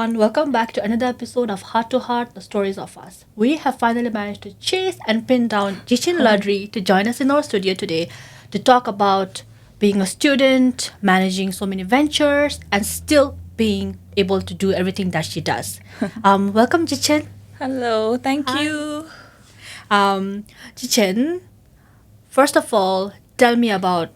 everyone. Welcome back to another episode of Heart to Heart, the stories of us. We have finally managed to chase and pin down Jeechen Ladree to join us in our studio today to talk about being a student, managing so many ventures, and still being able to do everything that she does. Welcome, Jeechen. Hello, thank you. Jeechen, first of all, tell me about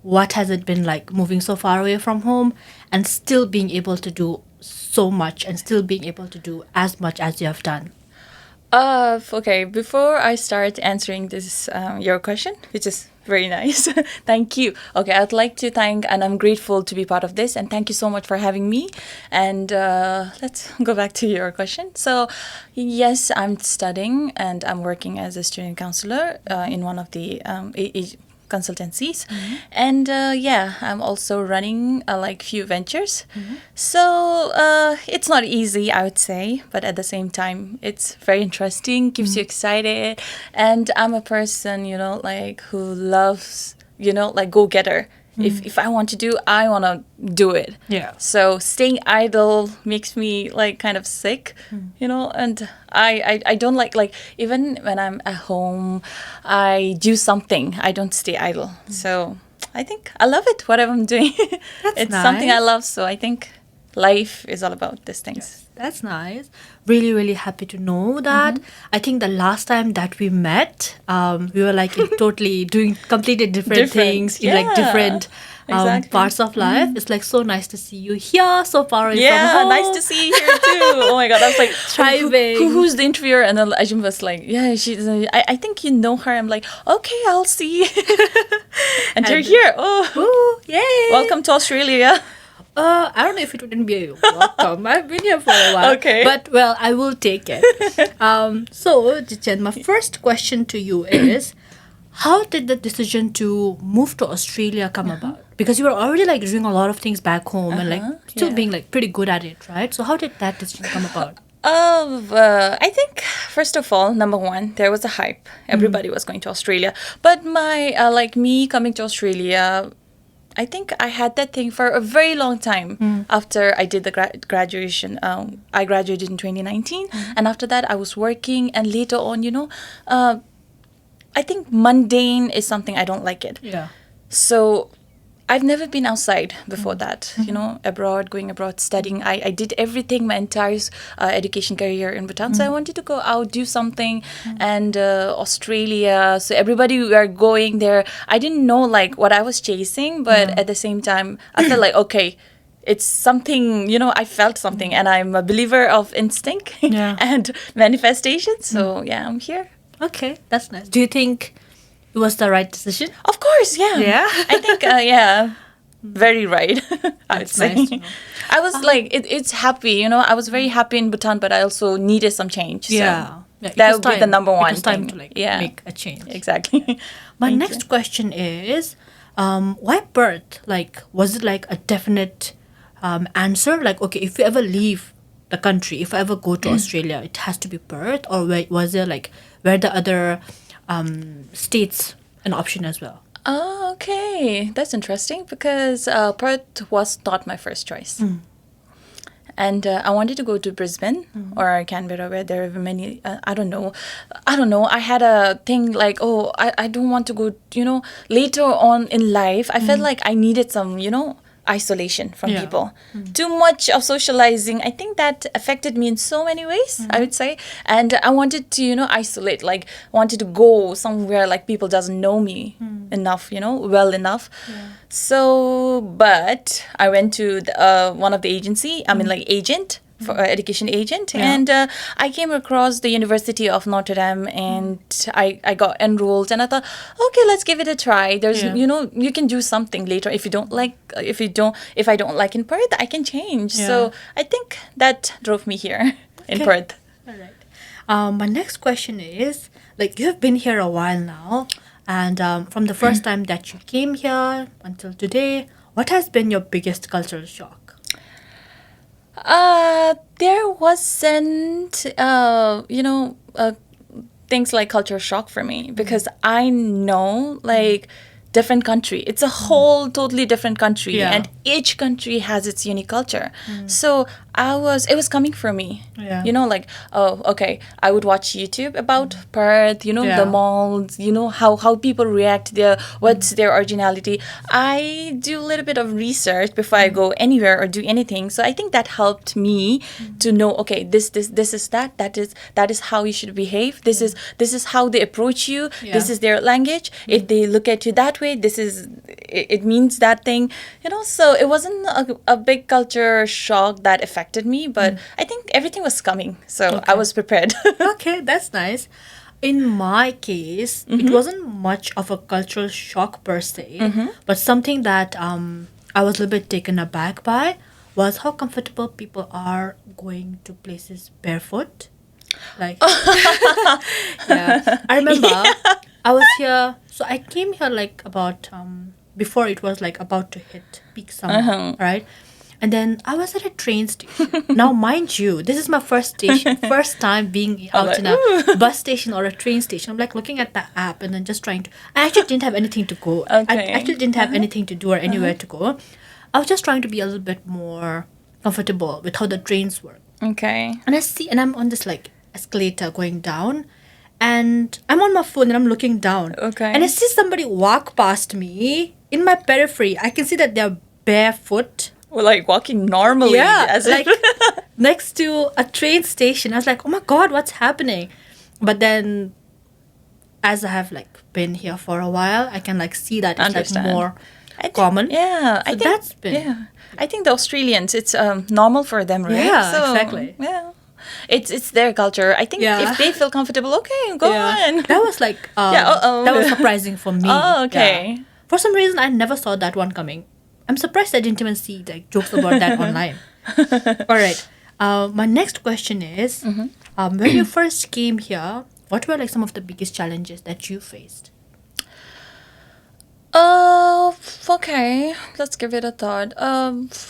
what has it been like moving so far away from home and still being able to do so much and still being able to do as much as you have done. Okay, before I start answering this your question, which is very nice, thank you. Okay, I'd like to thank, and I'm grateful to be part of this, and thank you so much for having me. And let's go back to your question. So, yes, I'm studying and I'm working as a student counselor in one of the consultancies, and I'm also running like few ventures. So it's not easy, I would say, but at the same time it's very interesting, keeps you excited, and I'm a person, like who loves, like go-getter. If I want to do, I want to do it. Yeah. So staying idle makes me like kind of sick, and I don't like even when I'm at home, I do something. I don't stay idle. So I think I love it, whatever I'm doing. It's nice. something I love. So I think life is all about these things. That's nice. Really, really happy to know that. I think the last time that we met, we were like in totally doing completely different things in like different exactly. parts of life. It's like so nice to see you here, so far away from Yeah, home. nice to see you here too. Oh my god, I was like Thriving. Who's the interviewer? And then Ajim was like, yeah, she's. I think you know her. I'm like, okay, I'll see. And you're here. Oh, Ooh, yay! welcome to Australia. I don't know if it wouldn't be a welcome. I've been here for a while. Okay. But, well, I will take it. So, Jeechen, my first question to you is, how did the decision to move to Australia come about? Because you were already, like, doing a lot of things back home and, like, still being, like, pretty good at it, right? So, how did that decision come about? I think, first of all, number one, there was a hype. Everybody was going to Australia. But my, like me coming to Australia, I think I had that thing for a very long time after I did the graduation. I graduated in 2019. And after that, I was working. And later on, I think mundane is something I don't like it. Yeah. So I've never been outside before that, going abroad, studying. I did everything, my entire education career in Bhutan. So I wanted to go out, do something. And Australia, so everybody were going there. I didn't know like what I was chasing, but at the same time, I felt like, okay, it's something, I felt something. And I'm a believer of instinct and manifestation. So yeah, I'm here. Okay, that's nice. Do you think it was the right decision? Of course, yeah. Yeah? I think, very right, I would say. Nice to know. I was like, it's happy, I was very happy in Bhutan, but I also needed some change. Yeah. So that would be the number one It was time thing. to make a change. Exactly. My next question is, why birth? Like, was it like a definite answer? Like, okay, if you ever leave the country, if I ever go to Australia, it has to be birth? Or was there like, were the other states an option as well? Oh, okay. That's interesting because Perth was not my first choice. And I wanted to go to Brisbane or Canberra where there are many, I don't know. I had a thing like, I don't want to go, later on in life, I felt like I needed some, isolation from people. Too much of socializing. I think that affected me in so many ways, I would say. And I wanted to, isolate, like wanted to go somewhere like people doesn't know me enough, well enough. So, but I went to one of the agency, agent, for education agent, and I came across the University of Notre Dame, and I got enrolled, and I thought, okay, let's give it a try. There's you can do something later. If I don't like in Perth, I can change. So I think that drove me here in Perth. All right. My next question is, like, you have been here a while now, and from the first time that you came here until today, what has been your biggest cultural shock? There wasn't, things like culture shock for me because I know, like, different country. It's a whole totally different country. Yeah. And each country has its unique culture. So it was coming from me. Yeah. You know, like, oh, okay, I would watch YouTube about Perth, you know, Yeah. the malls, you know, how people react, what's their originality. I do a little bit of research before I go anywhere or do anything. So I think that helped me to know, okay, this is that is how you should behave. This is how they approach you. Yeah. This is their language. If they look at you that way, it means that thing, you know. So it wasn't a big culture shock that affected me, but I think everything was coming, so I was prepared. Okay, that's nice. In my case, it wasn't much of a cultural shock per se, but something that I was a little bit taken aback by was how comfortable people are going to places barefoot. Like, yeah, I remember I was here, so I came here like about before it was like about to hit peak summer, right? And then I was at a train station. Now, mind you, this is my first time being out in a bus station or a train station. I'm like looking at the app and then just trying to. I actually didn't have anything to go. I Okay. actually didn't have anything to do or anywhere to go. I was just trying to be a little bit more comfortable with how the trains work. Okay. And I'm on this like escalator going down, and I'm on my phone and I'm looking down. Okay. And I see somebody walk past me in my periphery. I can see that they're barefoot. Well, like walking normally. Yeah, as like if- next to a train station. I was like, oh my God, what's happening? But then as I have like been here for a while, I can like see that it's like Understand. more I think- common. Yeah, So that's been- Yeah, I think the Australians, it's normal for them, right? Yeah, exactly. Yeah, it's their culture. I think Yeah. if they feel comfortable, okay, go on. That was like Yeah, that was surprising for me. Oh, okay. Yeah. For some reason, I never saw that one coming. I'm surprised I didn't even see like jokes about that online. All right. My next question is, when you first came here, what were like some of the biggest challenges that you faced? Okay, let's give it a thought.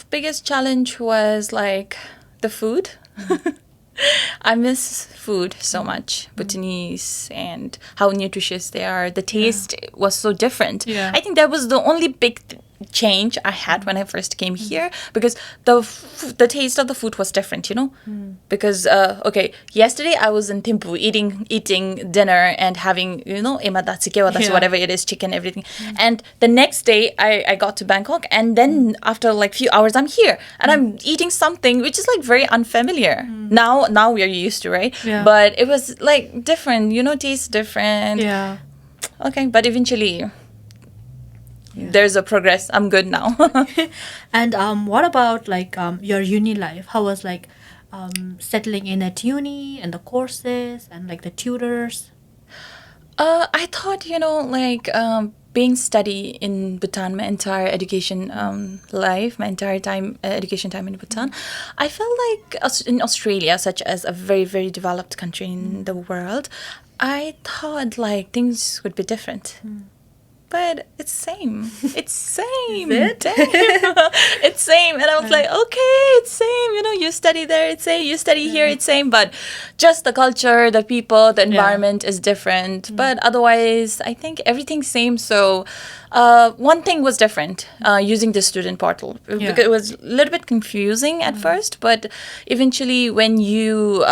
Biggest challenge was like the food. I miss food so much, Bhutanese, and how nutritious they are. The taste was so different. Yeah. I think that was the only big change I had when I first came here, because the taste of the food was different, you know. Because okay, yesterday I was in Thimphu eating dinner and having, you know, Yeah. whatever it is, chicken, everything. And the next day I got to Bangkok, and then after like few hours I'm here and I'm eating something which is like very unfamiliar. Now we are used to, right? Yeah. But it was like different, you know, taste different. Yeah. Okay, but eventually there's a progress. I'm good now. And what about like your uni life? How was like settling in at uni and the courses and like the tutors? I thought, you know, like being study in Bhutan, my entire education life, my entire time education time in Bhutan, I felt like in Australia, such as a very, very developed country in the world, I thought like things would be different. But it's same. It's same. Is it? Damn. It's same. And I was like, okay, it's same. You know, you study there, it's same. You study here, it's same. But just the culture, the people, the environment is different. But otherwise, I think everything's same. So one thing was different, using the student portal. Because it was a little bit confusing at first. But eventually, when you...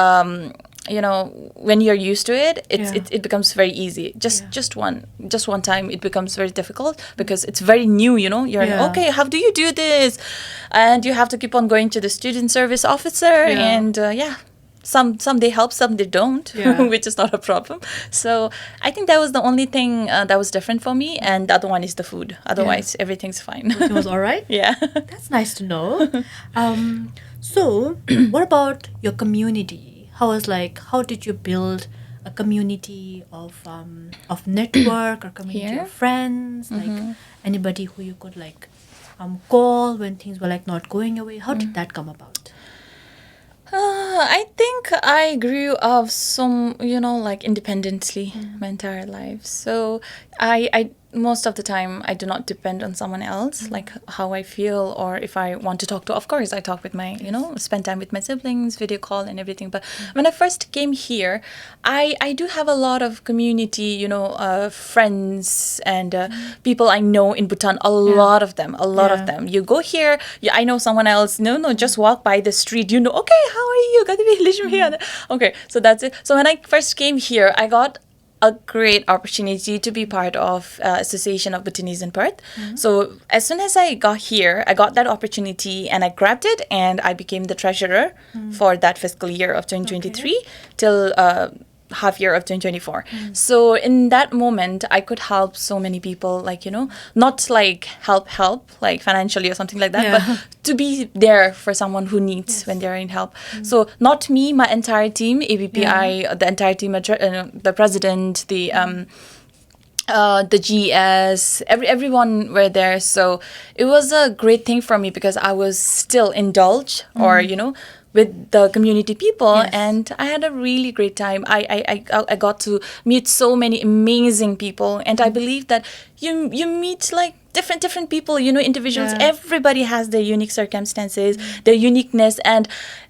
you know, when you're used to it, it becomes very easy. Just one time, it becomes very difficult because it's very new. You know, you're like, okay, how do you do this? And you have to keep on going to the student service officer, and some they help, some they don't, which is not a problem. So I think that was the only thing that was different for me, and the other one is the food. Otherwise, everything's fine. It was all right. Yeah. That's nice to know. So what about your community? How did you build a community of network or community Here? of friends, like anybody who you could like call when things were like not going your way? How did that come about? I think I grew up some, you know, like independently my entire life. So I most of the time I do not depend on someone else, like how I feel, or if I want to talk to, of course I talk with my, spend time with my siblings, video call and everything. But when I first came here, I do have a lot of community, friends and people I know in Bhutan, a lot of them. You go here, I know someone else, just walk by the street, okay, how are you? Okay, so that's it. So when I first came here, I got a great opportunity to be part of Association of Bhutanese in Perth. So as soon as I got here, I got that opportunity and I grabbed it and I became the treasurer for that fiscal year of 2023 till half year of 2024. So in that moment, I could help so many people, like, not like help, like financially or something like that, but to be there for someone who needs when they're in help. So not me, my entire team, ABPI, the entire team, the president, the GS, everyone were there. So it was a great thing for me because I was still indulged or, with the community people, and I had a really great time. I got to meet so many amazing people, and I believe that you meet like different people, individuals. Everybody has their unique circumstances, their uniqueness, and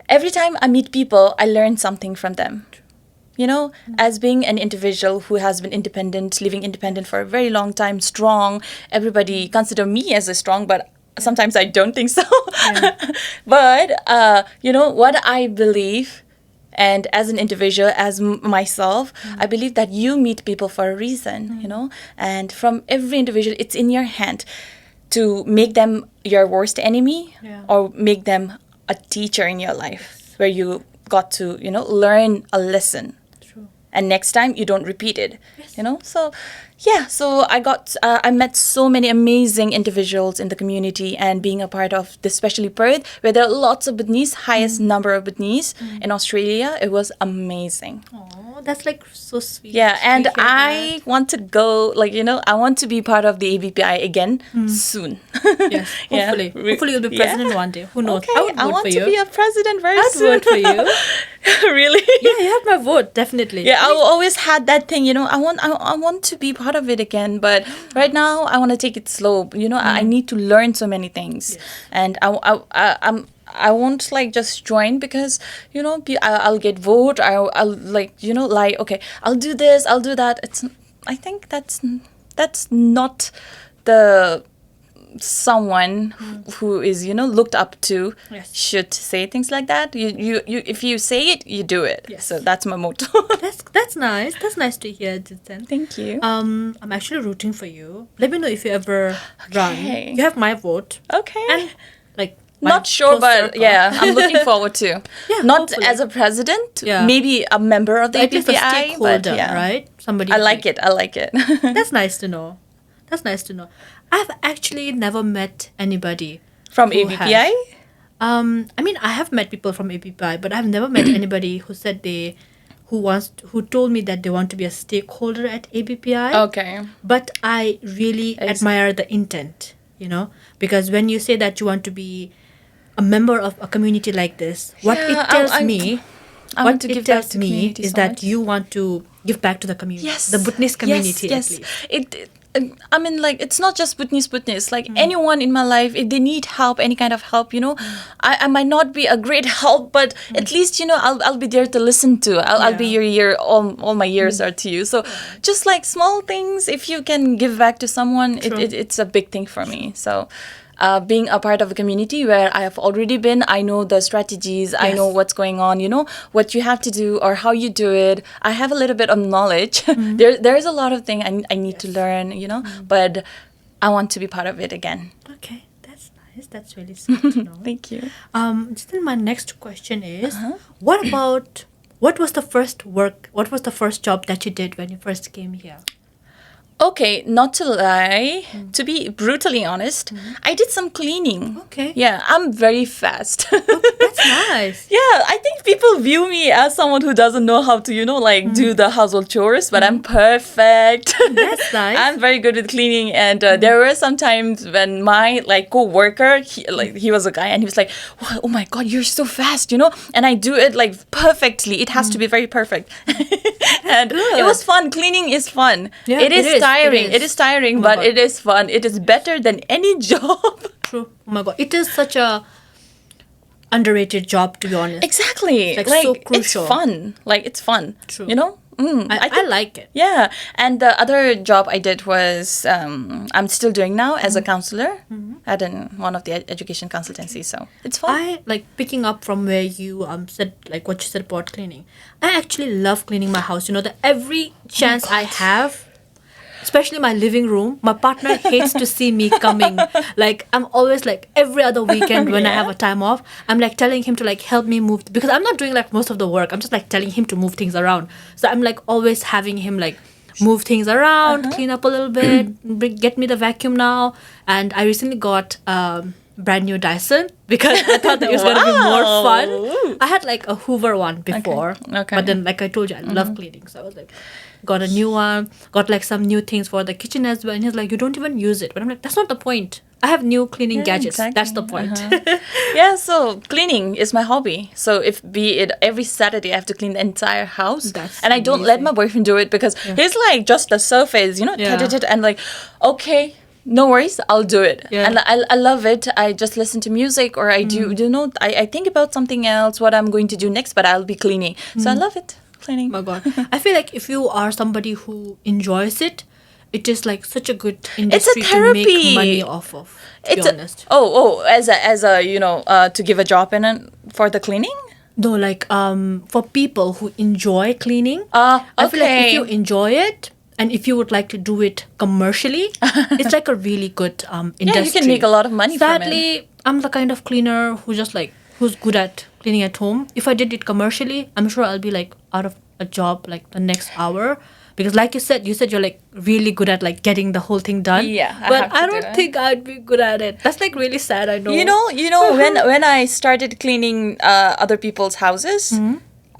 every time I meet people, I learn something from them. As being an individual who has been independent, living independent for a very long time, strong, everybody consider me as a strong, but sometimes I don't think so. But, what I believe, and as an individual, as myself, I believe that you meet people for a reason, and from every individual, it's in your hand to make them your worst enemy or make them a teacher in your life where you got to, learn a lesson. And next time you don't repeat it, so I met so many amazing individuals in the community, and being a part of this, especially Perth, where there are lots of Bhutanese, highest number of Bhutanese in Australia. It was amazing. Oh, that's like so sweet. Yeah, and I want to go, I want to be part of the ABPI again soon. Yes, hopefully. Hopefully you'll be president one day. Who knows? Okay, I want to be a president very soon. I'd vote for you. Really? Yeah, you have my vote, definitely. Yeah, I always had that thing, I want to be part of it again, but right now I want to take it slow. I need to learn so many things, and I won't just join because I'll get vote. I'll okay, I'll do this, I'll do that. I think that's not the someone who is looked up to should say things like that. You if you say it, you do it. So that's my motto. That's nice. That's nice to hear, Jeechen. Thank you. I'm actually rooting for you. Let me know if you ever run. You have my vote. Okay. And not sure, but I'm looking forward to. Not hopefully. as a president, maybe a member of the At least a ABPI, stakeholder, right? Somebody. I like it. That's nice to know. I've actually never met anybody from who ABPI. I have met people from ABPI, but I've never met anybody who said who told me that they want to be a stakeholder at ABPI. Okay. But I really admire the intent, because when you say that you want to be a member of a community like this, what it tells me is that you want to give back to the community, the Bhutanese community at least. It's not just Bhutanese. Like anyone in my life, if they need help, any kind of help, I might not be a great help, but at least, I'll be there to listen to. I'll be your ear, all my ears are to you. So just like small things, if you can give back to someone, it's a big thing for me. So being a part of a community where I have already been, I know the strategies, I know what's going on, what you have to do or how you do it. I have a little bit of knowledge. There's a lot of things I need to learn, but I want to be part of it again. Okay, that's nice. That's really sweet to know. Thank you. Then my next question is, what was the first job that you did when you first came here? Okay, not to lie, to be brutally honest, I did some cleaning. Okay. Yeah, I'm very fast. That's nice. Yeah, I think people view me as someone who doesn't know how to, do the household chores, but I'm perfect. That's nice. I'm very good with cleaning, and there were some times when my co-worker, he was a guy, and he was like, "Oh my God, you're so fast, and I do it perfectly. It has to be very perfect." And it was fun. Cleaning is fun. Yeah, it is tiring. It is tiring, but God. it is fun. It is better than any job. True. Oh my God. It is such a underrated job, to be honest. Exactly. Like, Like, so crucial. it's fun. Like, it's fun. True. You know? I like it. Yeah. And the other job I did was, I'm still doing now as a counselor at one of the education consultancies. So it's fun. I like picking up from where you said, like what you said about cleaning. I actually love cleaning my house. You know, that every chance I have, especially my living room, my partner hates to see me coming. Like, I'm always like every other weekend when I have a time off, I'm like telling him to like help me move, because I'm not doing like most of the work. I'm just like telling him to move things around. So I'm like always having him like move things around, clean up a little bit, get me the vacuum now. And I recently got brand new Dyson because I thought that it was going to be more fun. I had like a Hoover one before. Okay. But then, like I told you, I love cleaning. So I was like, got a new one, got like some new things for the kitchen as well. And he's like, you don't even use it. But I'm like, that's not the point. I have new cleaning gadgets. exactly. That's the point. Yeah, so cleaning is my hobby. So if be it every Saturday I have to clean the entire house. That's And I don't let amazing. my boyfriend do it because he's like just the surface, you know, Yeah. and like, okay, no worries, I'll do it. Yeah. And I love it. I just listen to music or I do, you know, I think about something else, what I'm going to do next, but I'll be cleaning. So I love it, cleaning. Oh my God. I feel like if you are somebody who enjoys it, it is like such a good industry to therapy. make money off of, to be honest. As a you know, to give a job in it for the cleaning? No, like for people who enjoy cleaning, Okay. I feel like if you enjoy it and if you would like to do it commercially, it's like a really good industry. Yeah, you can make a lot of money from it. Sadly, I'm the kind of cleaner who just like who's good at cleaning at home. If I did it commercially, I'm sure I'll be like out of a job like the next hour. Because like you said you're like really good at like getting the whole thing done. Yeah, I but have to I do don't it. think I'd be good at it. That's like really sad. I know. You know, when I started cleaning other people's houses,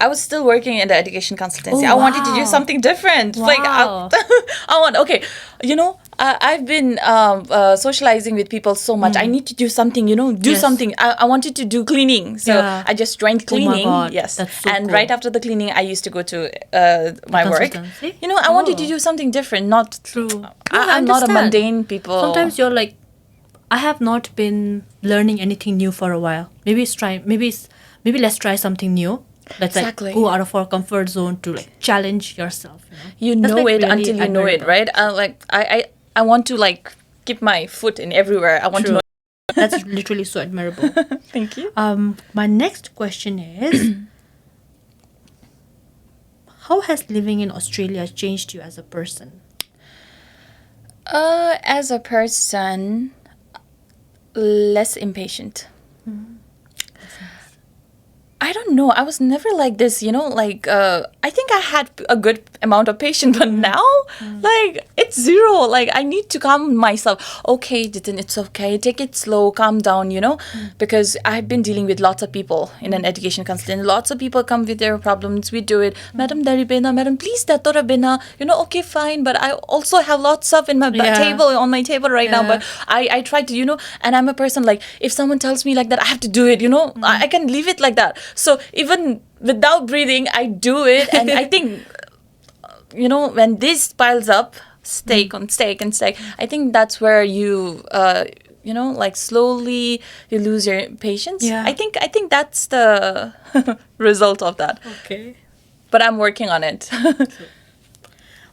I was still working in the education consultancy. Oh, I wanted to do wow. something different. Like, Wow. you know, I've been socializing with people so much. I need to do something, you know, Yes. something. I wanted to do cleaning. So Yeah. I just joined Oh my cleaning. God, Yes. that's so and cool. right after the cleaning, I used to go to my work. consultancy? You know, I wanted to Oh. do something different. Not True. No, I'm not a understand. mundane people. Sometimes you're like, I have not been learning anything new for a while. Maybe let's try something new. Let's Exactly. like go out of our comfort zone to like challenge yourself. You That's, know like, it really until you know it, admirable. right? I want to like keep my foot in everywhere. I want True. to know. That's literally so admirable. Thank you. My next question is, how has living in Australia changed you as a person? As a person, less impatient. I don't know. I was never like this, you know, like, I think I had a good amount of patience, but now, like, it's zero. Like, I need to calm myself. Okay, Jitin, it's okay. Take it slow, calm down, you know, because I've been dealing with lots of people in an education consultant. Lots of people come with their problems. We do it. Madam Dari Bena, Madam, please, Datora Bena. You know, okay, fine. But I also have lots of in my on my table right now. But I try to, you know, and I'm a person like, if someone tells me like that, I have to do it, you know, I can leave it like that. So even without breathing, I do it. And I think, you know, when this piles up, stake on stake and stake, I think that's where you, you know, like slowly you lose your patience. Yeah. I think that's the result of that. Okay. But I'm working on it.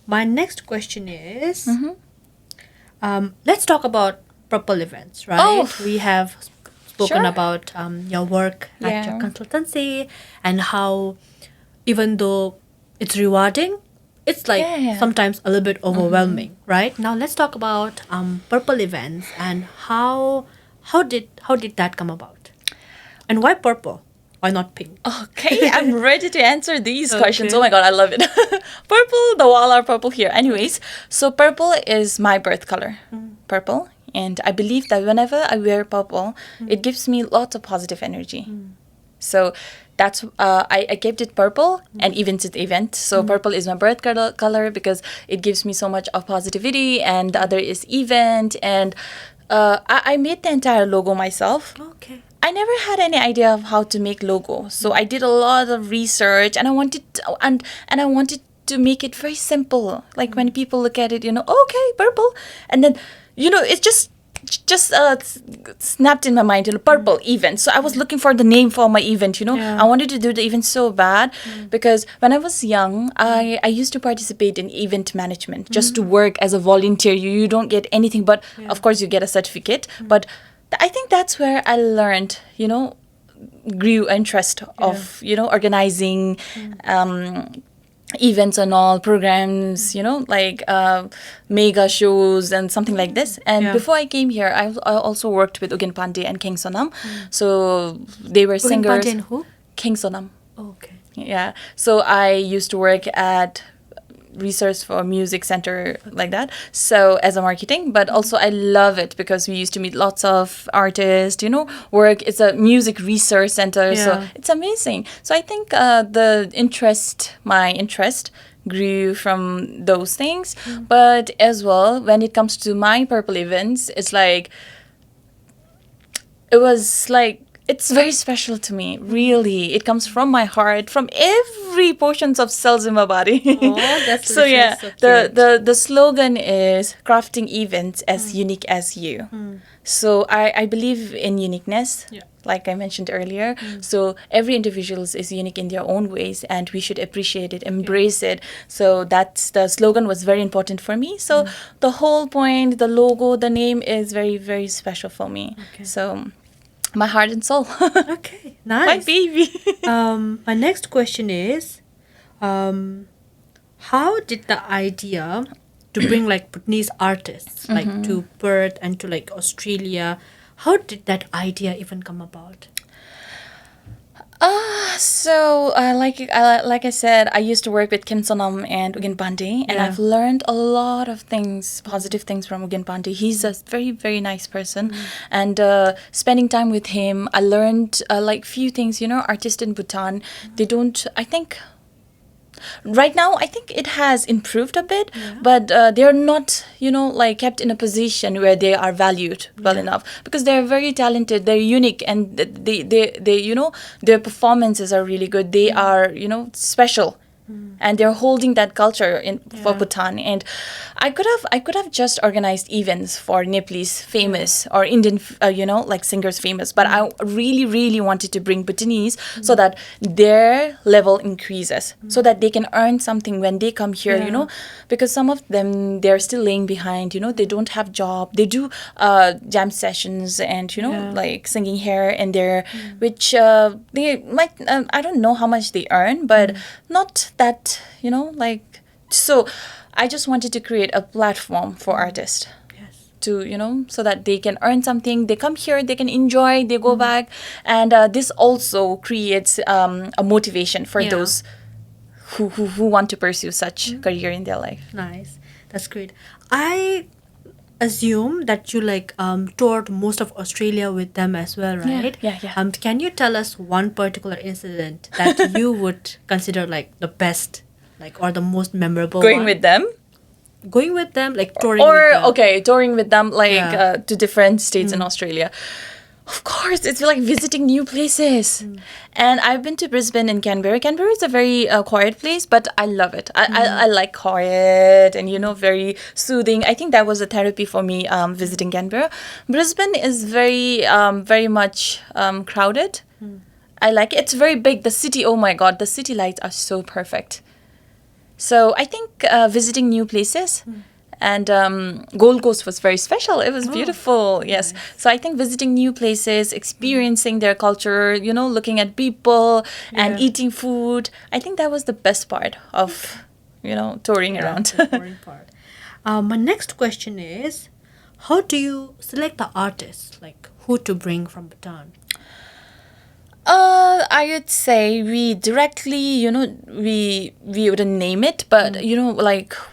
My next question is, let's talk about purple events, right? Oh. We have spoken Sure. about your work at your Yeah. consultancy and how even though it's rewarding, it's like Yeah. sometimes a little bit overwhelming, right? Now let's talk about purple events and how did that come about? And why purple? Why not pink? Okay, I'm ready to answer these questions. Okay. Oh my god, I love it. Purple, the wall are purple here. Anyways, so purple is my birth color. Purple. And I believe that whenever I wear purple, it gives me lots of positive energy. So that's I kept it purple and even to the event. So purple is my birth color because it gives me so much of positivity, and the other is event. And I made the entire logo myself. Okay. I never had any idea of how to make logo, so I did a lot of research, and I wanted to make it very simple. Like when people look at it, okay, purple, and then it's just snapped in my mind, purple event. So I was looking for the name for my event. I wanted to do the event so bad because when I was young, I used to participate in event management just to work as a volunteer. You don't get anything, but of course you get a certificate. But I think that's where I learned, grew interest of organizing events and all programs, like mega shows and something like this. And before I came here, I also worked with Ugen Pandey and King Sonam. So they were singers. Pandey and who? King Sonam. Okay. Yeah. So I used to work at research for music center like that, so as a marketing, but also I love it because we used to meet lots of artists, work. It's a music research center, so it's amazing. So I think my interest grew from those things. But as well, when it comes to my purple events, it's very special to me, really. It comes from my heart, from every portions of cells in my body. Oh, that's so yeah. So cute. The slogan is crafting events as unique as you. So I believe in uniqueness, like I mentioned earlier. So every individual is unique in their own ways, and we should appreciate it, embrace it. So that's the slogan was very important for me. So the whole point, the logo, the name is very, very special for me. Okay. So my heart and soul. Okay, nice. My baby. My next question is, how did the idea to bring Bhutanese artists to Perth and to Australia, how did that idea even come about? Like I said, I used to work with Kim Sonam and Ugen Pandey, and I've learned a lot of things, positive things from Ugen Pandey. He's a very, very nice person, and spending time with him, I learned few things. Artists in Bhutan, they don't. I think right now, I think it has improved a bit, but they're not, kept in a position where they are valued well enough, because they're very talented, they're unique, and they their performances are really good. They are, special. And they're holding that culture for Bhutan. And I could have just organized events for Nepalese famous or Indian, singers famous. But I really, really wanted to bring Bhutanese so that their level increases, so that they can earn something when they come here, because some of them, they're still laying behind, they don't have job. They do jam sessions and, singing here and there, which they might, I don't know how much they earn, but not that, so I just wanted to create a platform for artists to, so that they can earn something. They come here, they can enjoy, they go back. And this also creates a motivation for those who want to pursue such career in their life. Nice. That's great. I assume that you toured most of Australia with them as well, right? Yeah. Can you tell us one particular incident that you would consider the best, or the most memorable Going one? with them? Going with them, touring with them. Okay, touring with them, to different states in Australia. Of course, it's like visiting new places. And I've been to Brisbane and Canberra. Canberra is a very quiet place, but I love it. I like quiet and, very soothing. I think that was a therapy for me, visiting Canberra. Brisbane is very, very much crowded. I like it. It's very big. The city, oh my God, the city lights are so perfect. So I think visiting new places. And Gold Coast was very special. It was beautiful. Yes. Nice. So I think visiting new places, experiencing their culture, looking at people and eating food. I think that was the best part of, touring around. The touring part. My next question is, how do you select the artists? Who to bring from Bhutan? I would say we directly, we wouldn't name it, but,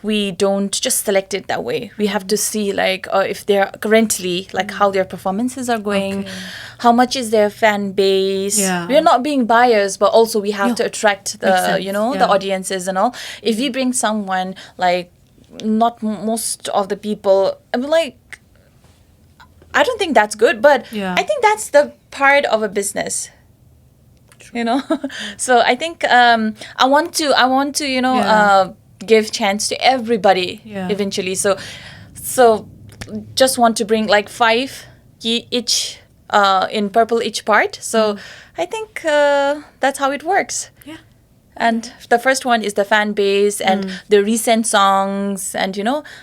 we don't just select it that way. We have to see, if they're currently, how their performances are going, how much is their fan base. We're not being biased, but also we have to attract the, the audiences and all. If we bring someone, not most of the people, I don't think that's good, but I think that's the part of a business. So I think I want to give chance to everybody eventually. So just want to bring like 5 each in purple each part. So I think that's how it works. Yeah. And the first one is the fan base and the recent songs and,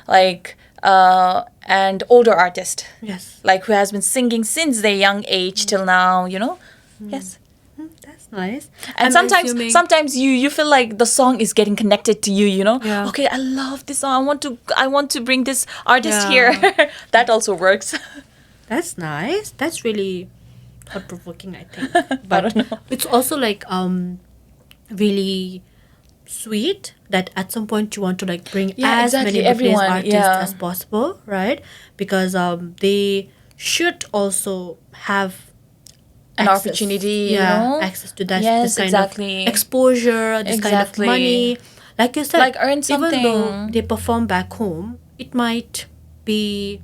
like, and older artist. Yes. Like who has been singing since their young age till now, Yes. That's nice. And sometimes you feel like the song is getting connected to you, Yeah. Okay, I love this song. I want to bring this artist here. That also works. That's nice. That's really thought-provoking, I think. I don't know. It's also like really sweet that at some point you want to like bring as many Bhutanese artists as possible, right? Because they should also have an access, opportunity, access to that this kind of exposure, this kind of money. Like you said, like earn something. Even though they perform back home, it might be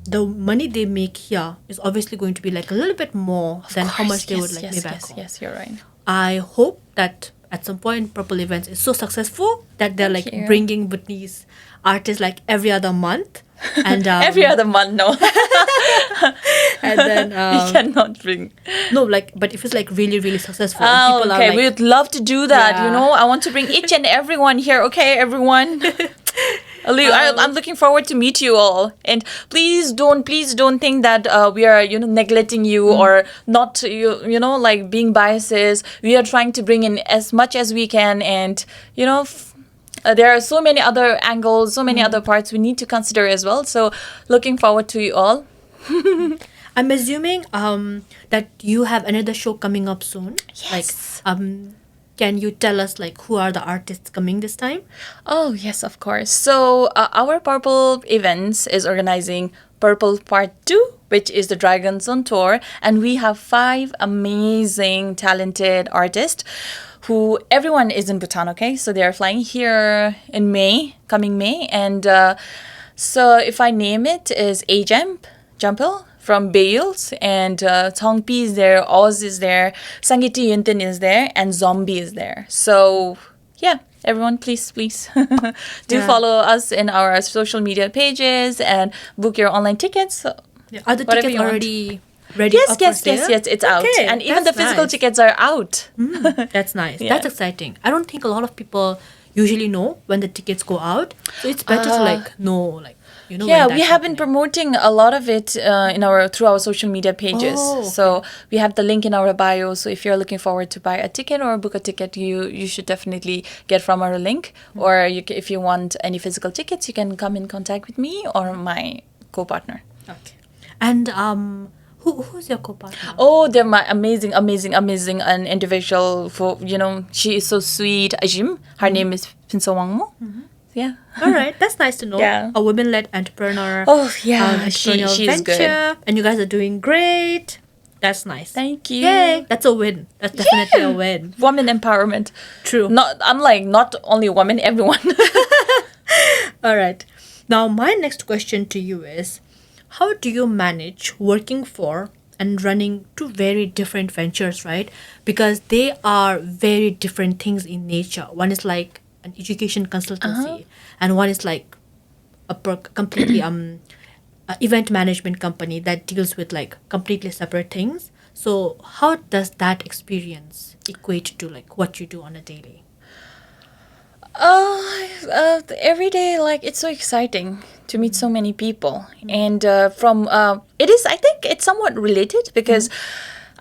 the money they make here is obviously going to be like a little bit more than how much they would like make back home. Yes, you're right. I hope that at some point Purple Events is so successful that they're like bringing Bhutanese artists like every other month. And every other month, no. And then you cannot bring. No, like, but if it's like really, really successful, Oh, people okay, are like, we would love to do that. Yeah. I want to bring each and everyone here. Okay, everyone. I'm looking forward to meet you all. And please don't think that we are neglecting you or not like being biases. We are trying to bring in as much as we can, and there are so many other angles, so many other parts we need to consider as well. So looking forward to you all. I'm assuming that you have another show coming up soon. Yes. Like, can you tell us like who are the artists coming this time? Oh, yes, of course. So our Purple Events is organizing Purple Part 2, which is the Dragons on Tour. And we have 5 amazing, talented artists who everyone is in Bhutan, okay? So they are flying here in coming May. And so if I name it, is Jumpel from Bales, and Tongpi is there, Oz is there, Sangiti Yuntin is there, and Zombie is there. So yeah, everyone, please do follow us in our social media pages and book your online tickets. So Are the tickets already ready? Yes, it's out. And even the physical tickets are out. That's nice. That's exciting. I don't think a lot of people usually know when the tickets go out. So it's better to like know, like, we have been promoting a lot of it through our social media pages. So we have the link in our bio. So if you're looking forward to buy a ticket or book a ticket, you should definitely get from our link. Or if you want any physical tickets, you can come in contact with me or my co-partner. Okay. And who's your co-partner? Oh, they're my amazing and individual. She is so sweet. Ajim. Her name is Pinso Wangmo. Yeah. All right. That's nice to know. Yeah. A women-led entrepreneur. Oh, yeah. Entrepreneurial she's venture. Good. And you guys are doing great. That's nice. Thank you. Yay. That's a win. That's definitely a win. Woman empowerment. True. Not only women, everyone. All right. Now, my next question to you is, how do you manage working for and running 2 very different ventures, right? Because they are very different things in nature. One is like an education consultancy, and one is like a completely event management company that deals with like completely separate things. So how does that experience equate to like what you do on a daily? Every day, like, it's so exciting to meet so many people, and I think it's somewhat related because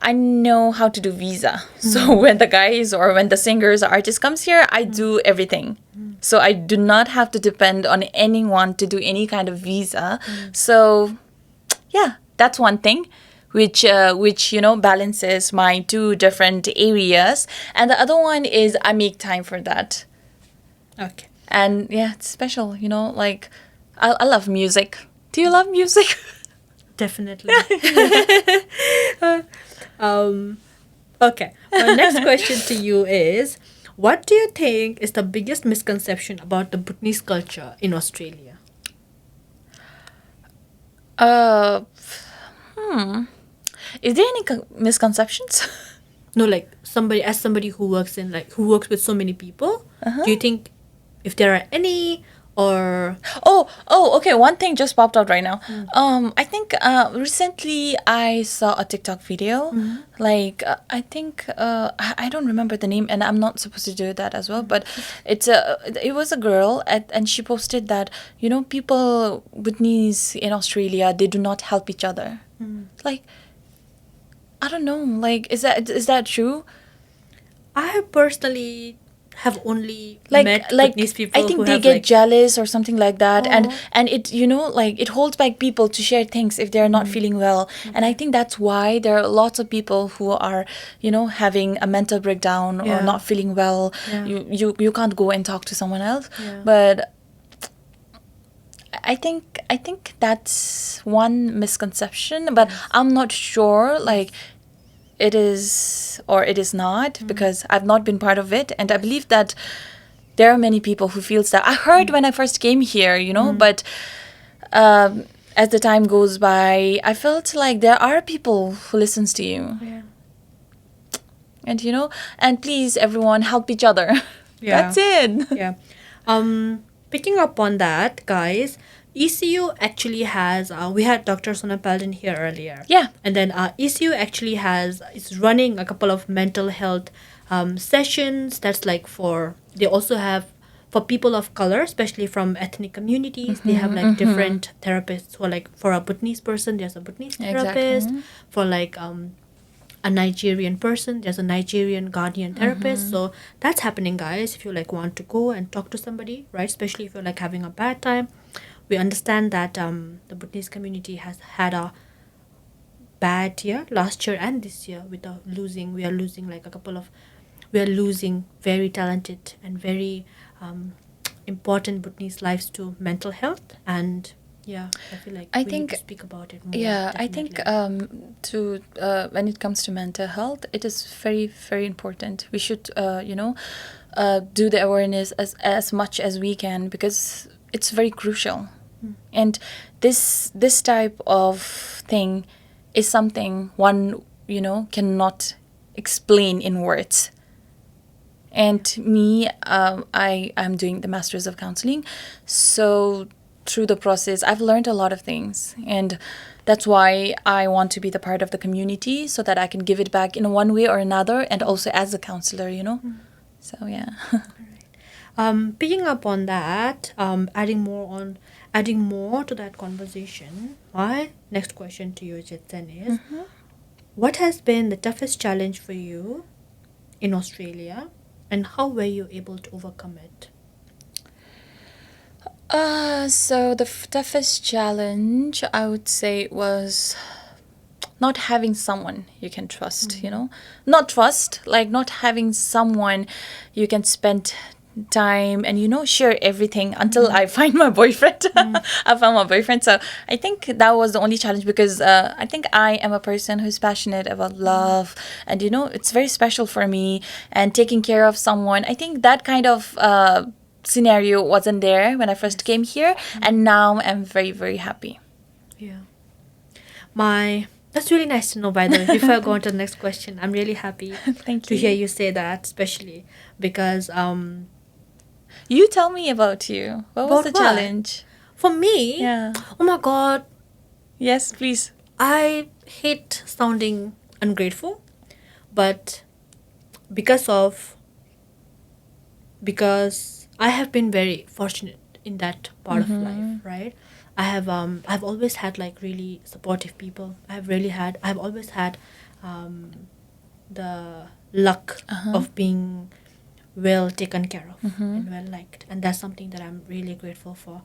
I know how to do visa. So when the guys or when the singers or artist comes here, I do everything. So I do not have to depend on anyone to do any kind of visa. So yeah, that's one thing which balances my 2 different areas. And the other one is I make time for that. Okay. And yeah, it's special, like I love music. Do you love music? Definitely. Okay. My next question to you is, what do you think is the biggest misconception about the Bhutanese culture in Australia? Is there any misconceptions? No, like somebody who works with so many people, do you think if there are any, or Okay. One thing just popped out right now. I think recently I saw a TikTok video. Like I think I don't remember the name, and I'm not supposed to do that as well. But it was a girl, and she posted that people Bhutanese in Australia, they do not help each other. Like I don't know. Like is that true? I personally have only like met like Bhutanese people I think who they have get like, jealous or something like that, and oh, it like it holds back people to share things if they're not feeling well. And I think that's why there are lots of people who are having a mental breakdown or Yeah. not feeling well. Yeah. You can't go and talk to someone else. Yeah. But I think that's one misconception, but I'm not sure like it is or it is not, because I've not been part of it, and I believe that there are many people who feels that. I heard when I first came here, but as the time goes by, I felt like there are people who listens to you, Yeah. and and please everyone help each other. Yeah. That's it. Yeah. Picking up on that, guys, ECU actually has, we had Dr. Sonam here earlier. Yeah. And then ECU actually is running a couple of mental health sessions. That's like they also have for people of color, especially from ethnic communities. They have like different therapists who are like, for a Bhutanese person, there's a Bhutanese therapist. For like a Nigerian person, there's a Nigerian Ghanaian therapist. So that's happening, guys. If you like want to go and talk to somebody, right, especially if you're like having a bad time, we understand that the Bhutanese community has had a bad year last year and this year with we are losing like we are losing very talented and very important Bhutanese lives to mental health. And yeah, I feel like we need to speak about it more. Yeah, definitely. I think when it comes to mental health, it is very, very important. We should, do the awareness as much as we can, because it's very crucial. And this type of thing is something one, cannot explain in words. And me, I'm doing the Masters of Counseling, so through the process, I've learned a lot of things, and that's why I want to be the part of the community, so that I can give it back in one way or another, and also as a counselor, So yeah. Picking up on that, adding more to that conversation. My next question to you, Jeechen, is what has been the toughest challenge for you in Australia, and how were you able to overcome it? So the toughest challenge, I would say, was not having someone you can trust, Not trust, like not having someone you can spend time and, share everything until I find my boyfriend. I found my boyfriend. So I think that was the only challenge, because I think I am a person who's passionate about love, and, it's very special for me, and taking care of someone. I think that kind of scenario wasn't there when I first came here, and now I'm very, very happy. Yeah. That's really nice to know, by the way. Before I go on to the next question, I'm really happy to hear you say that, especially because you tell me about you. What was the challenge? For me? Yeah. Oh my God. Yes, please. I hate sounding ungrateful, but because I have been very fortunate in that part of life, right? I've always had like really supportive people. I've always had the luck of being well taken care of and well liked, and that's something that I'm really grateful for.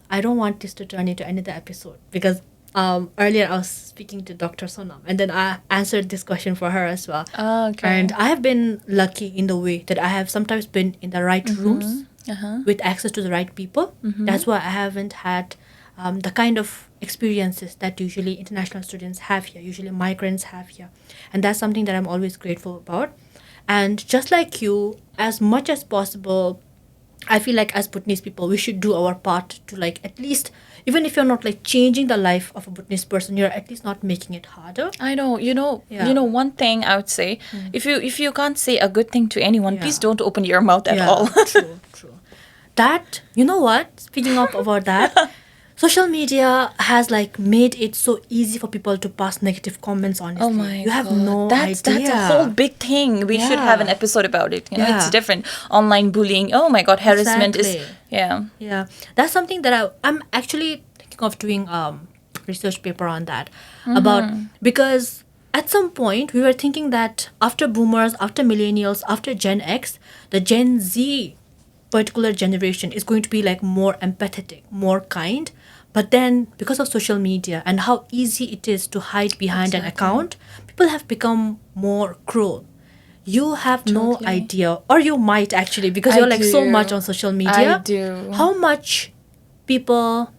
I don't want this to turn into another episode, because earlier I was speaking to Dr. Sonam, and then I answered this question for her as well. Okay. And I have been lucky in the way that I have sometimes been in the right rooms with access to the right people. That's why I haven't had the kind of experiences that usually international students have here, usually migrants have here. And that's something that I'm always grateful about. And just like you, as much as possible, I feel like as Bhutanese people, we should do our part to like at least, even if you're not like changing the life of a Bhutanese person, you're at least not making it harder. I know, one thing I would say, if you can't say a good thing to anyone, please don't open your mouth at all. True. that, you know what? Speaking of about that, social media has like made it so easy for people to pass negative comments, honestly. Oh my You have God. no That's idea. a whole big thing. We should have an Yeah. episode about it. You know, it's Yeah. different. Online bullying. Oh my God, harassment is Exactly. yeah. Yeah, that's something that I'm actually thinking of doing research paper on that about, because at some point we were thinking that after boomers, after millennials, after Gen X, the Gen Z particular generation is going to be like more empathetic, more kind. But then because of social media and how easy it is to hide behind an Exactly. account, people have become more cruel. You have no Totally. idea, or you might actually, because I you're like so do. much on social I media, do. how much people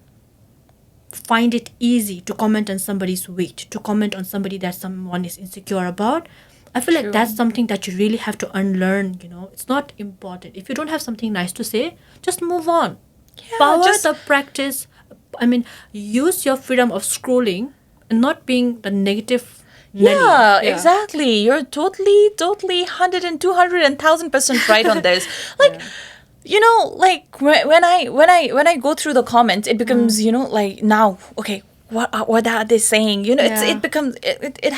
find it easy to comment on somebody's weight, to comment on somebody that someone is insecure about. I feel like True. that's something that you really have to unlearn, It's not important. If you don't have something nice to say, just move on. Yeah, Power just the practice. I mean, use your freedom of scrolling and not being the negative Nelly. yeah, exactly. You're totally 100 and 200 and 1,000% right on this. Like, you know, like when I go through the comments, it becomes, you know, like now, okay, what are they saying? You know, Yeah. it becomes it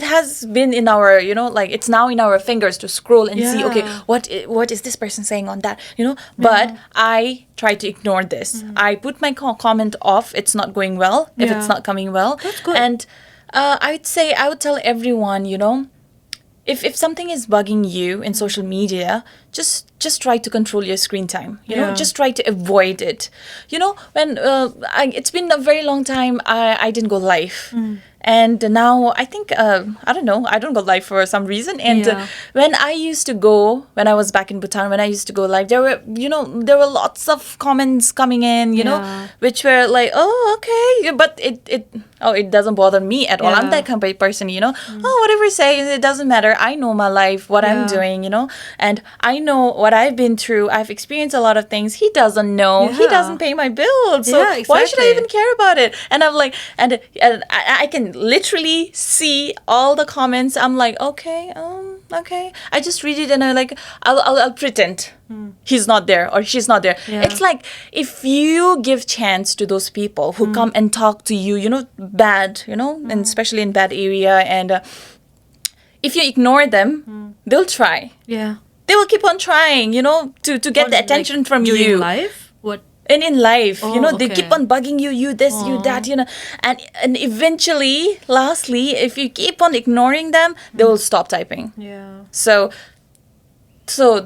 has been in our, you know, like it's now in our fingers to scroll and see, okay, Yeah. what is this person saying on that, you know? But I try to ignore this. I put my comment off. It's not going well. If Yeah. it's not coming well, That's good. and I would tell everyone, you know, if something is bugging you in social media, just try to control your screen time. You know, Yeah. just try to avoid it. You know, when it's been a very long time, I didn't go live. And now I think, I don't know, I don't go live for some reason. And Yeah. when I was back in Bhutan, when I used to go live, there were lots of comments coming in, you know, Yeah. which were like, oh, okay. But it doesn't bother me at all. I'm Yeah. that kind of person, you know. Oh, whatever you say, it doesn't matter. I know my life, what I'm Yeah. doing, you know, and I know what I've been through. I've experienced a lot of things. He doesn't know. He Yeah. doesn't pay my bills. So Yeah, why should I exactly. even care about it? And I'm like, and I can literally see all the comments. I'm like, okay. I just read it and I'm like, I'll pretend he's not there or she's not there. Yeah. It's like if you give chance to those people who come and talk to you, you know, bad, you know, and especially in bad area, and if you ignore them, they'll try. Yeah. They will keep on trying, you know, to get the attention Like, from during you. life? What? And in life, you know, they okay. keep on bugging you, you this, you that, you know, and eventually, lastly, if you keep on ignoring them, they will stop typing. Yeah. So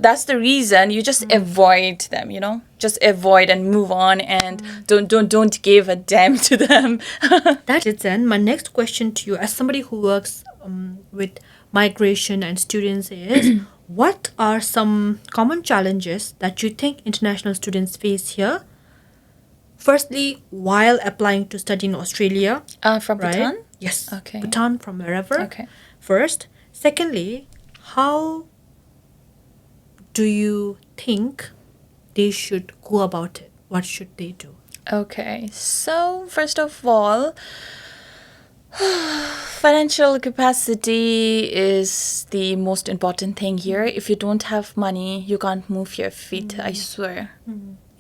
that's the reason you just avoid them, you know, just avoid and move on, and don't give a damn to them. That's it then. My next question to you, as somebody who works with migration and students, is what are some common challenges that you think international students face here? Firstly, while applying to study in Australia, From right? Bhutan? Yes. Okay. Bhutan, from wherever. Okay. First. Secondly, how do you think they should go about it? What should they do? Okay, so first of all, financial capacity is the most important thing here. If you don't have money, you can't move your feet, I swear.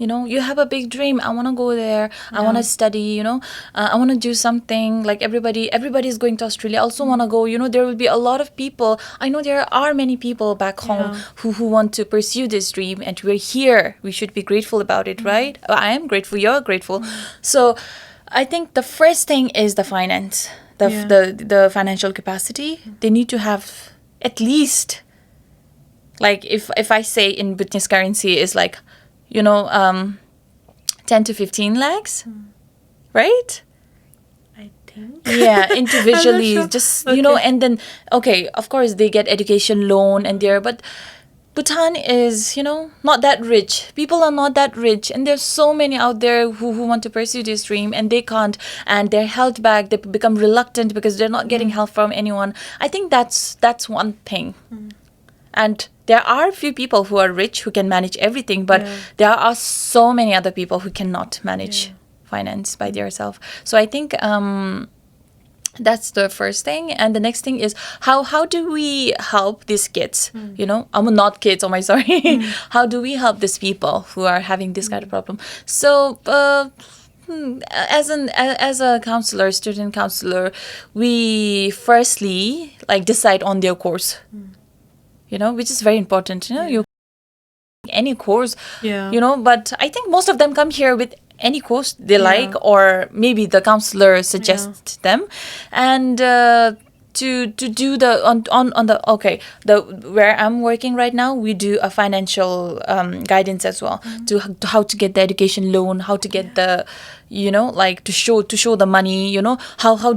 You know, you have a big dream. I want to go there. I want to study, you know. I want to do something. Like everybody is going to Australia. I also want to go. You know, there will be a lot of people. I know there are many people back home who want to pursue this dream. And we're here. We should be grateful about it, right? I am grateful. You're grateful. So I think the first thing is the finance. The financial capacity. They need to have at least, like if I say in Bhutanese currency is like, you know, 10 to 15 lakhs, right? I think. Yeah, individually, sure. just, you know, and then, okay, of course, they get education loan and there, but Bhutan is, you know, not that rich. People are not that rich. And there's so many out there who want to pursue this dream and they can't. And they're held back. They become reluctant because they're not getting help from anyone. I think that's one thing. And there are a few people who are rich who can manage everything, but there are so many other people who cannot manage finance by themselves. So I think That's the first thing. And the next thing is how do we help these kids? You know, I'm not kids, oh my sorry. How do we help these people who are having this kind of problem? So as a counselor, student counselor, we firstly like decide on their course. You know, which is very important. You know, you any course. Yeah. You know, but I think most of them come here with any course they like, or maybe the counselor suggests them, and to do the on the okay the where I'm working right now, we do a financial guidance as well, to how to get the education loan, how to get the, you know, like to show the money, you know, how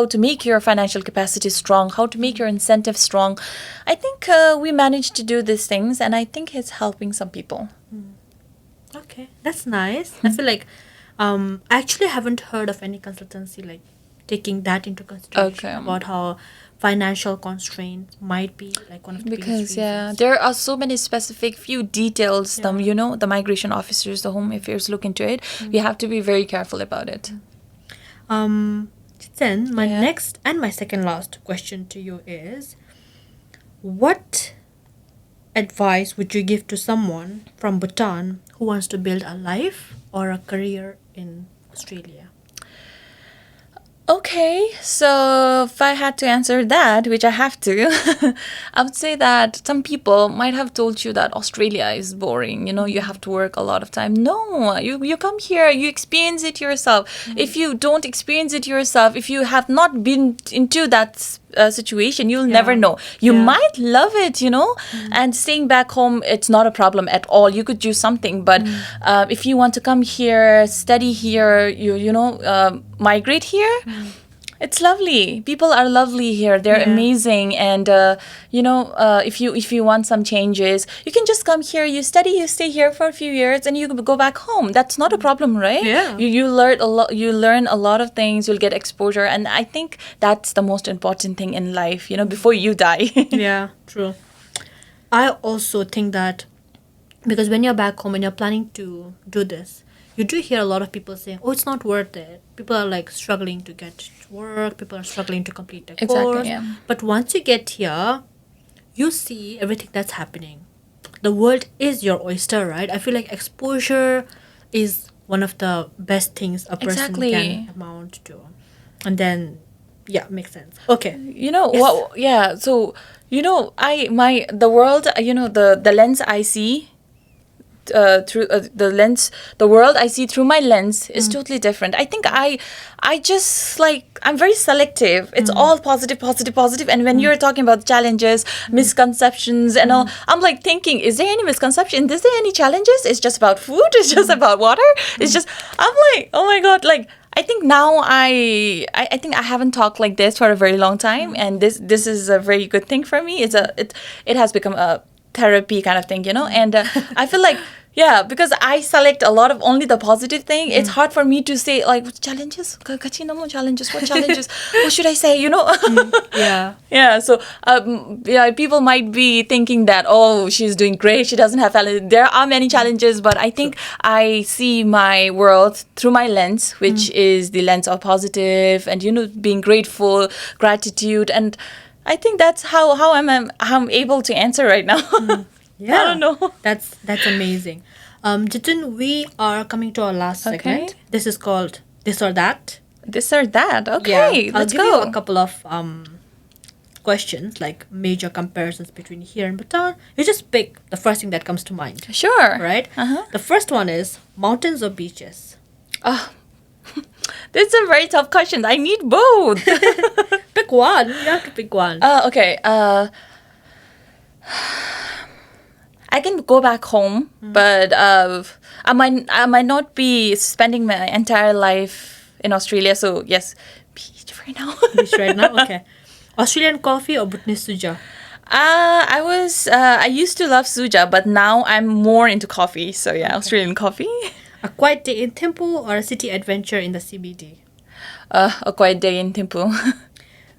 to make your financial capacity strong, how to make your incentive strong. I think we managed to do these things, and I think it's helping some people. Okay, that's nice. I feel like I actually haven't heard of any consultancy like taking that into consideration about how financial constraints might be like one of the biggest Because reasons. there are so many specific few details, you know, the migration officers, the home affairs look into it. We have to be very careful about it. Then my next and my second last question to you is, what advice would you give to someone from Bhutan who wants to build a life or a career in Australia? Okay, so if I had to answer that, which I have to, I would say that some people might have told you that Australia is boring. You know, you have to work a lot of time. No, you come here, you experience it yourself. If you don't experience it yourself, if you have not been into that situation, you'll never know. You might love it, you know, and staying back home, it's not a problem at all. You could do something, but if you want to come here, study here, you know, migrate here, it's lovely. People are lovely here. They're amazing, and you know, if you want some changes, you can just come here. You study, you stay here for a few years, and you go back home. That's not a problem, right? Yeah. You learn a lot. You learn a lot of things. You'll get exposure, and I think that's the most important thing in life. You know, before you die. Yeah, true. I also think that because when you're back home and you're planning to do this, you do hear a lot of people saying, "Oh, it's not worth it." People are like struggling to get to work. People are struggling to complete their course. Yeah. But once you get here, you see everything that's happening. The world is your oyster, right? I feel like exposure is one of the best things a person can amount to. And then, yeah, makes sense. Okay. You know what? Yeah. So you know, the world. You know, the lens I see through the world I see through my lens is totally different. I think I just like, I'm very selective. It's all positive, and when you're talking about challenges, misconceptions and all, I'm like thinking, is there any misconception? Is there any challenges? It's just about food, it's just about water, it's just, I'm like, oh my god, like I think now I think I haven't talked like this for a very long time, and this is a very good thing for me. It has become a therapy kind of thing, you know, and I feel like, yeah, because I select a lot of only the positive thing, it's hard for me to say like challenges, what challenges, what should I say, you know. Yeah, so yeah, people might be thinking that, oh, she's doing great, she doesn't have talent. There are many challenges, but I think I see my world through my lens, which is the lens of positive and, you know, being grateful, gratitude, and I think that's how I'm able to answer right now. Yeah, I don't know. That's amazing. Jeechen, we are coming to our last segment. This is called This or That. This or That. Okay, let's I'll give go. you a couple of questions, like major comparisons between here and Bhutan. You just pick the first thing that comes to mind. Sure. Right? The first one is mountains or beaches? This is a very tough question. I need both. Pick one. You have to pick one. Okay. I can go back home, but I might not be spending my entire life in Australia. So yes, beach right now. Beach right now. Okay. Australian coffee or Bhutanese suja? I used to love suja, but now I'm more into coffee. So yeah, Australian coffee. A quiet day in Thimphu or a city adventure in the CBD? A quiet day in Thimphu.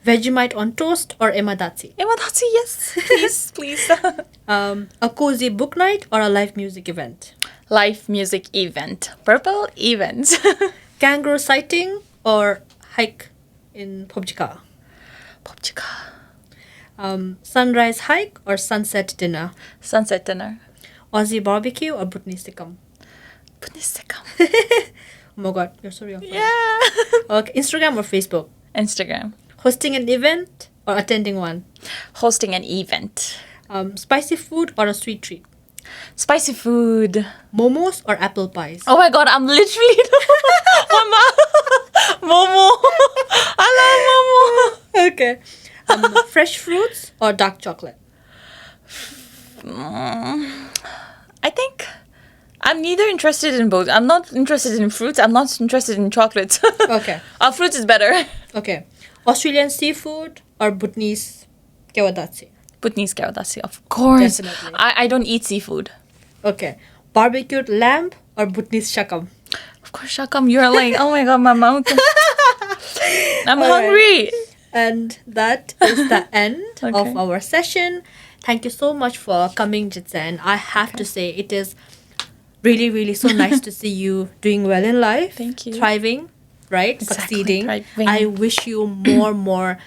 Vegemite on toast or emadati? Emadati, yes. Please. A cozy book night or a live music event? Live music event. Purple event. Kangaroo sighting or hike in Phobjika? Phobjika. Sunrise hike or sunset dinner? Sunset dinner. Aussie barbecue or Bhutanese tikam? Bhutanese tikam. Oh my god, you're so real. Yeah. Okay, Instagram or Facebook? Instagram. Hosting an event or attending one? Hosting an event. Spicy food or a sweet treat? Spicy food. Momos or apple pies? Oh my god, I'm literally Mama. Momo. I love Momo. Okay. Fresh fruits or dark chocolate? I think I'm neither interested in both. I'm not interested in fruits. I'm not interested in chocolates. Okay. Fruits is better. Okay. Australian seafood or Bhutanese kewadatsi? Bhutanese kawadasi, of course. Definitely. I don't eat seafood. Okay. Barbecued lamb or Bhutanese shakam? Of course, Shakam, you're like, oh my god, my mouth. I'm All hungry. And that is the end of Okay. our session. Thank you so much for coming, Jeechen. I have to say, it is really, really so nice to see you doing well in life. Thank you. Thriving, right? Exactly, Succeeding. thriving. I wish you more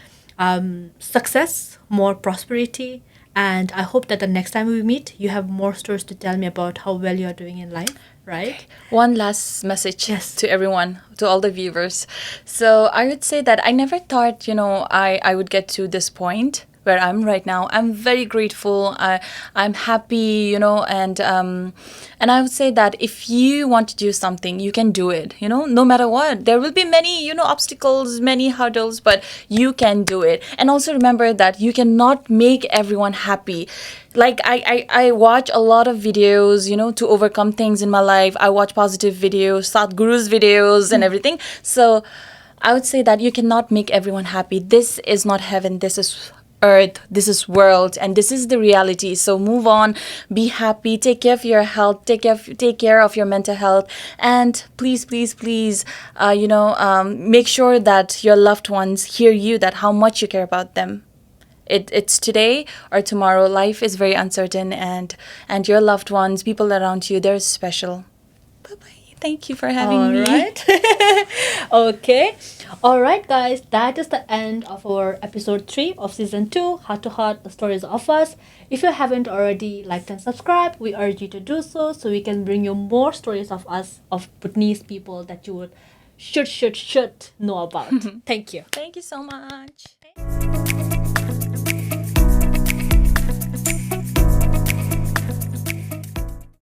success, more prosperity. And I hope that the next time we meet, you have more stories to tell me about how well you're doing in life, right? One last message Yes. to everyone, to all the viewers. So I would say that I never thought, I would get to this point where I'm right now. I'm very grateful. I'm happy, and I would say that if you want to do something, you can do it, no matter what. There will be many, obstacles, many hurdles, but you can do it. And also remember that you cannot make everyone happy. Like I watch a lot of videos, to overcome things in my life. I watch positive videos, Sadhguru's videos and everything. So I would say that you cannot make everyone happy. This is not heaven. This is earth, this is world, and this is the reality. So move on, be happy, take care of your health, take care of your mental health, and please make sure that your loved ones hear you, that how much you care about them. It's today or tomorrow. Life is very uncertain, and your loved ones, people around you, they're special. Bye-bye. Thank you for having me. All right. Okay. All right, guys. That is the end of our episode 3 of season 2, Heart to Heart, the stories of us. If you haven't already liked and subscribed, we urge you to do so we can bring you more stories of us, of Bhutanese people that you would should know about. Thank you. Thank you so much.